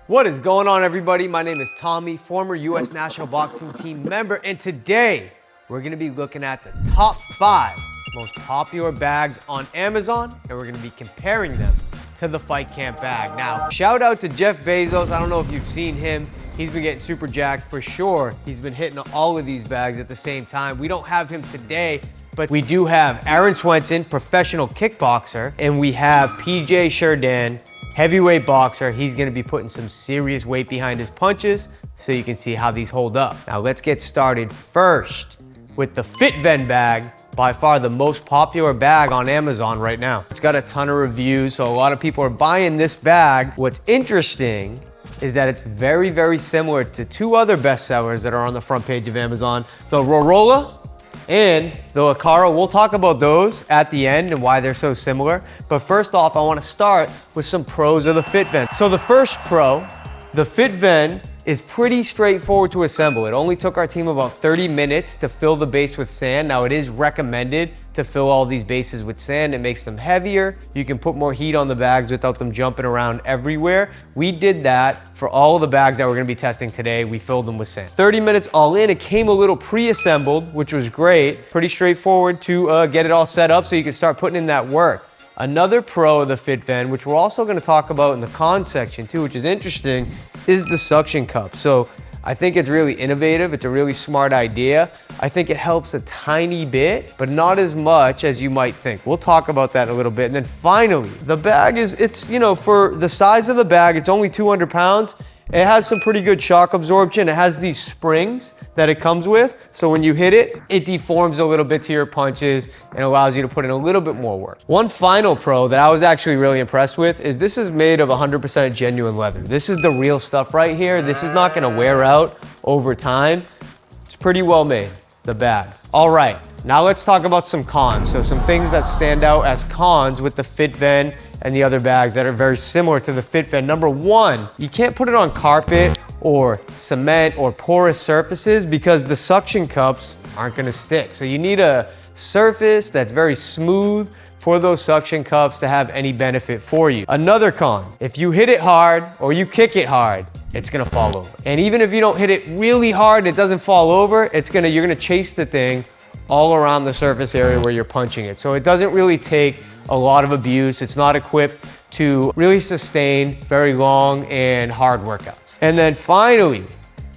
What is going on, everybody? My name is Tommy, former U.S. National Boxing Team member, and today we're going to be looking at the top 5 most popular bags on Amazon, and we're going to be comparing them to the FightCamp bag. Now, shout out to Jeff Bezos. I don't know if you've seen him. He's been getting super jacked for sure. He's been hitting all of these bags at the same time. We don't have him today, but we do have Aaron Swenson, professional kickboxer, and we have PJ Shirdan, heavyweight boxer. He's gonna be putting some serious weight behind his punches so you can see how these hold up. Now let's get started first with the Fitven bag, by far the most popular bag on Amazon right now. It's got a ton of reviews, so a lot of people are buying this bag. What's interesting is that it's very, very similar to 2 other bestsellers that are on the front page of Amazon, the Rorola and the Akara. We'll talk about those at the end and why they're so similar. But first off, I want to start with some pros of the Fitven. So the first pro, the Fitven, is pretty straightforward to assemble. It only took our team about 30 minutes to fill the base with sand. Now it is recommended to fill all these bases with sand. It makes them heavier. You can put more heat on the bags without them jumping around everywhere. We did that for all of the bags that we're gonna be testing today. We filled them with sand. 30 minutes all in. It came a little pre-assembled, which was great. Pretty straightforward to get it all set up so you can start putting in that work. Another pro of the Fitven, which we're also gonna talk about in the cons section too, which is interesting, is the suction cup. So I think it's really innovative. It's a really smart idea. I think it helps a tiny bit, but not as much as you might think. We'll talk about that in a little bit. And then finally, the bag it's, you know, for the size of the bag, it's only 200 pounds. It has some pretty good shock absorption. It has these springs that it comes with. So when you hit it, it deforms a little bit to your punches and allows you to put in a little bit more work. One final pro that I was actually really impressed with is this is made of 100% genuine leather. This is the real stuff right here. This is not gonna wear out over time. It's pretty well made, the bag. All right, now let's talk about some cons. So some things that stand out as cons with the Fitven and the other bags that are very similar to the Fitven. Number 1, you can't put it on carpet or cement or porous surfaces because the suction cups aren't gonna stick. So you need a surface that's very smooth for those suction cups to have any benefit for you. Another con, if you hit it hard or you kick it hard, it's gonna fall over. And even if you don't hit it really hard, it doesn't fall over, you're gonna chase the thing all around the surface area where you're punching it. So it doesn't really take a lot of abuse. It's not equipped to really sustain very long and hard workouts. And then finally,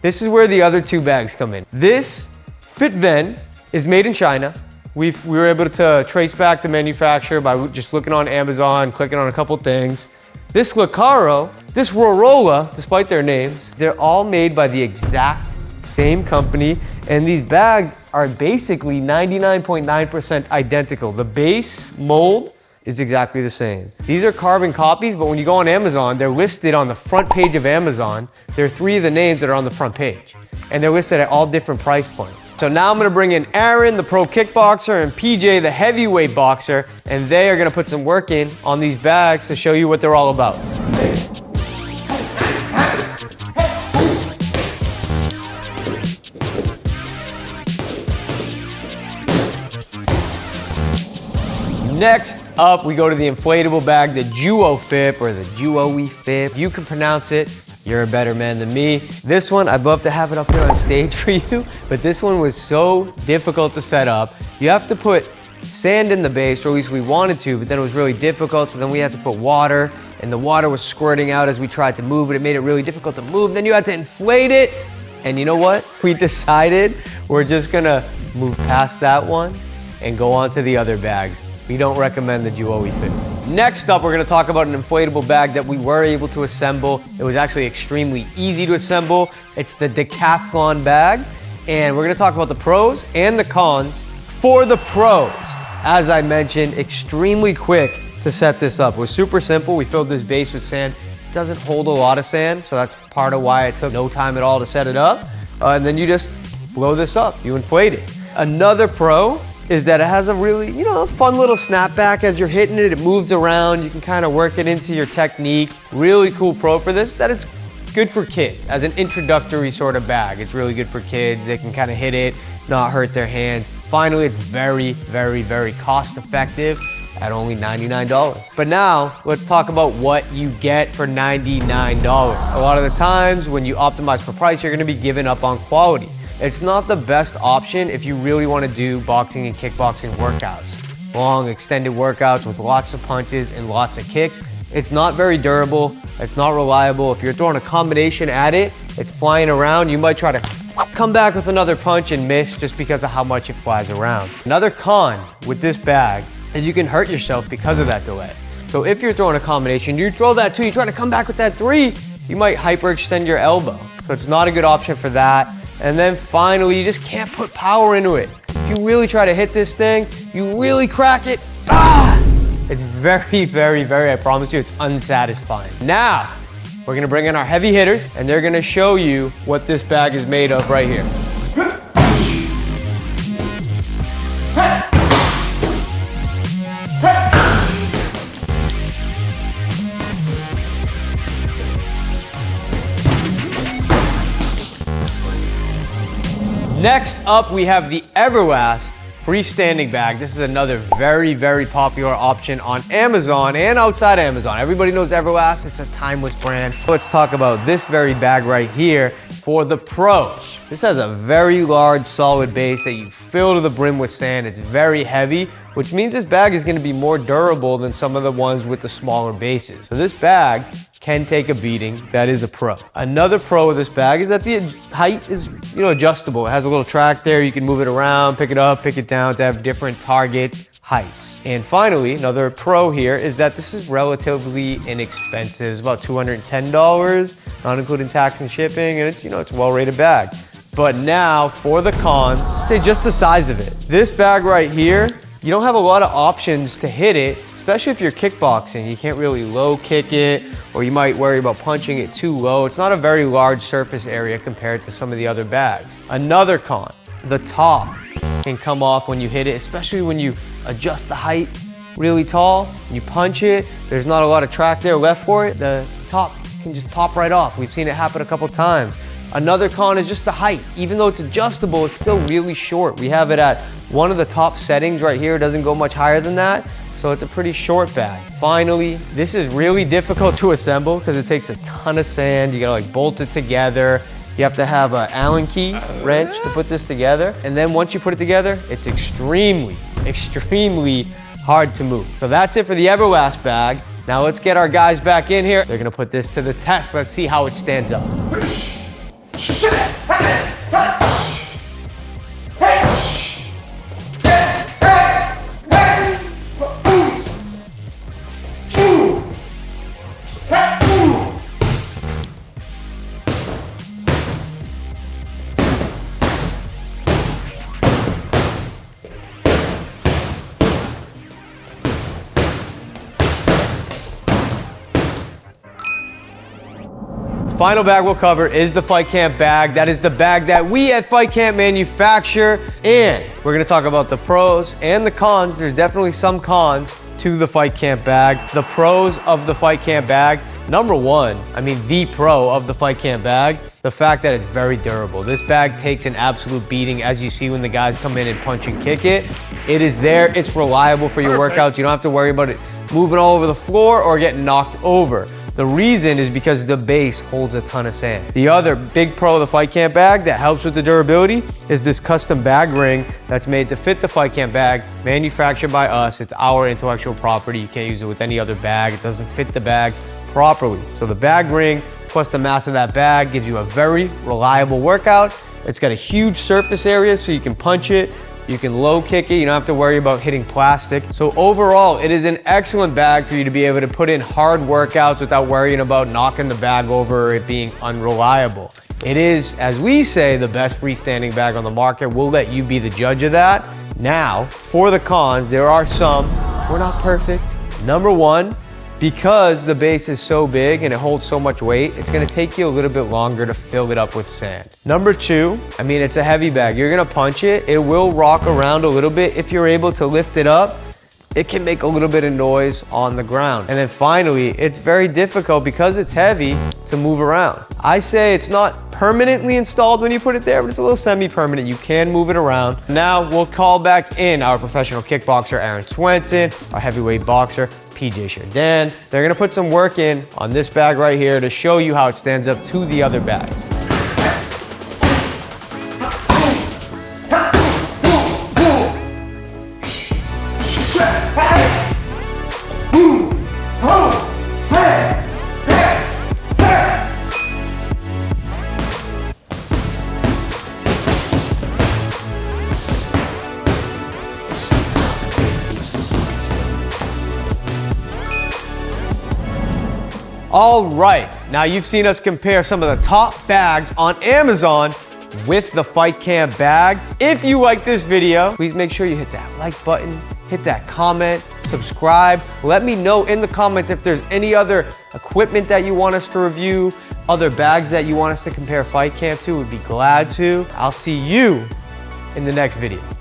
this is where the other 2 bags come in. This Fitven is made in China. We were able to trace back the manufacturer by just looking on Amazon, clicking on a couple things. This Lacaro, this Rorola, despite their names, they're all made by the exact same company, and these bags are basically 99.9% identical. The base mold is exactly the same. These are carbon copies, but when you go on Amazon, they're listed on the front page of Amazon. There are 3 of the names that are on the front page, and they're listed at all different price points. So now I'm gonna bring in Aaron, the pro kickboxer, and PJ, the heavyweight boxer, and they are gonna put some work in on these bags to show you what they're all about. Next up, we go to the inflatable bag, the Juoifip or the Juoifip. You can pronounce it. You're a better man than me. This one, I'd love to have it up here on stage for you, but this one was so difficult to set up. You have to put sand in the base, or at least we wanted to, but then it was really difficult, so then we had to put water, and the water was squirting out as we tried to move it. It made it really difficult to move. Then you had to inflate it, and you know what? We decided we're just gonna move past that one and go on to the other bags. We don't recommend the Juoifip. Next up, we're gonna talk about an inflatable bag that we were able to assemble. It was actually extremely easy to assemble. It's the Decathlon bag. And we're gonna talk about the pros and the cons. For the pros, as I mentioned, extremely quick to set this up. It was super simple. We filled this base with sand. It doesn't hold a lot of sand, so that's part of why it took no time at all to set it up. And then you just blow this up, you inflate it. Another pro is that it has a really, fun little snapback as you're hitting it. It moves around. You can kind of work it into your technique. Really cool pro for this, that it's good for kids as an introductory sort of bag. It's really good for kids. They can kind of hit it, not hurt their hands. Finally, it's very, very, very cost effective. at only $99. But now let's talk about what you get for $99. A lot of the times when you optimize for price, you're gonna be giving up on quality. It's not the best option if you really wanna do boxing and kickboxing workouts. Long, extended workouts with lots of punches and lots of kicks. It's not very durable, it's not reliable. If you're throwing a combination at it, it's flying around, you might try to come back with another punch and miss just because of how much it flies around. Another con with this bag is you can hurt yourself because of that delay. So if you're throwing a combination, you throw that 2, you try to come back with that 3, you might hyperextend your elbow. So it's not a good option for that. And then finally, you just can't put power into it. If you really try to hit this thing, you really crack it, it's very, very, very, I promise you, it's unsatisfying. Now, we're gonna bring in our heavy hitters and they're gonna show you what this bag is made of right here. Next up, we have the Everlast freestanding bag. This is another very, very popular option on Amazon and outside Amazon. Everybody knows Everlast, it's a timeless brand. Let's talk about this very bag right here for the pros. This has a very large, solid base that you fill to the brim with sand. It's very heavy, which means this bag is gonna be more durable than some of the ones with the smaller bases. So this bag can take a beating. That is a pro. Another pro of this bag is that the height is, adjustable. It has a little track there. You can move it around, pick it up, pick it down to have different target heights. And finally, another pro here is that this is relatively inexpensive. It's about $210, not including tax and shipping, and it's, it's a well-rated bag. But now for the cons, say just the size of it. This bag right here, you don't have a lot of options to hit it, especially if you're kickboxing. You can't really low kick it, or you might worry about punching it too low. It's not a very large surface area compared to some of the other bags. Another con, the top can come off when you hit it, especially when you adjust the height really tall, you punch it, there's not a lot of track there left for it, the top can just pop right off. We've seen it happen a couple times. Another con is just the height. Even though it's adjustable, it's still really short. We have it at one of the top settings right here. It doesn't go much higher than that. So it's a pretty short bag. Finally, this is really difficult to assemble because it takes a ton of sand. You gotta bolt it together. You have to have an Allen key wrench to put this together. And then once you put it together, it's extremely, extremely hard to move. So that's it for the Everlast bag. Now let's get our guys back in here. They're gonna put this to the test. Let's see how it stands up. Final bag we'll cover is the FightCamp bag. That is the bag that we at FightCamp manufacture. And we're gonna talk about the pros and the cons. There's definitely some cons to the FightCamp bag. The pros of the FightCamp bag. Number one, the pro of the FightCamp bag, the fact that it's very durable. This bag takes an absolute beating, as you see when the guys come in and punch and kick it. It is there, it's reliable for your workouts. You don't have to worry about it moving all over the floor or getting knocked over. The reason is because the base holds a ton of sand. The other big pro of the FightCamp bag that helps with the durability is this custom bag ring that's made to fit the FightCamp bag, manufactured by us. It's our intellectual property. You can't use it with any other bag. It doesn't fit the bag properly. So the bag ring plus the mass of that bag gives you a very reliable workout. It's got a huge surface area so you can punch it. You can low kick it, you don't have to worry about hitting plastic. So overall, it is an excellent bag for you to be able to put in hard workouts without worrying about knocking the bag over or it being unreliable. It is, as we say, the best freestanding bag on the market. We'll let you be the judge of that. Now, for the cons, there are some. We're not perfect. Number one, because the base is so big and it holds so much weight, it's gonna take you a little bit longer to fill it up with sand. Number two, it's a heavy bag. You're gonna punch it, it will rock around a little bit. If you're able to lift it up, it can make a little bit of noise on the ground. And then finally, it's very difficult because it's heavy to move around. I say it's not permanently installed when you put it there, but it's a little semi-permanent. You can move it around. Now we'll call back in our professional kickboxer, Aaron Swenson, our heavyweight boxer, PJ Shirdan. They're gonna put some work in on this bag right here to show you how it stands up to the other bags. All right, now you've seen us compare some of the top bags on Amazon with the FightCamp bag. If you like this video, please make sure you hit that like button, hit that comment, subscribe. Let me know in the comments if there's any other equipment that you want us to review, other bags that you want us to compare FightCamp to. We'd be glad to. I'll see you in the next video.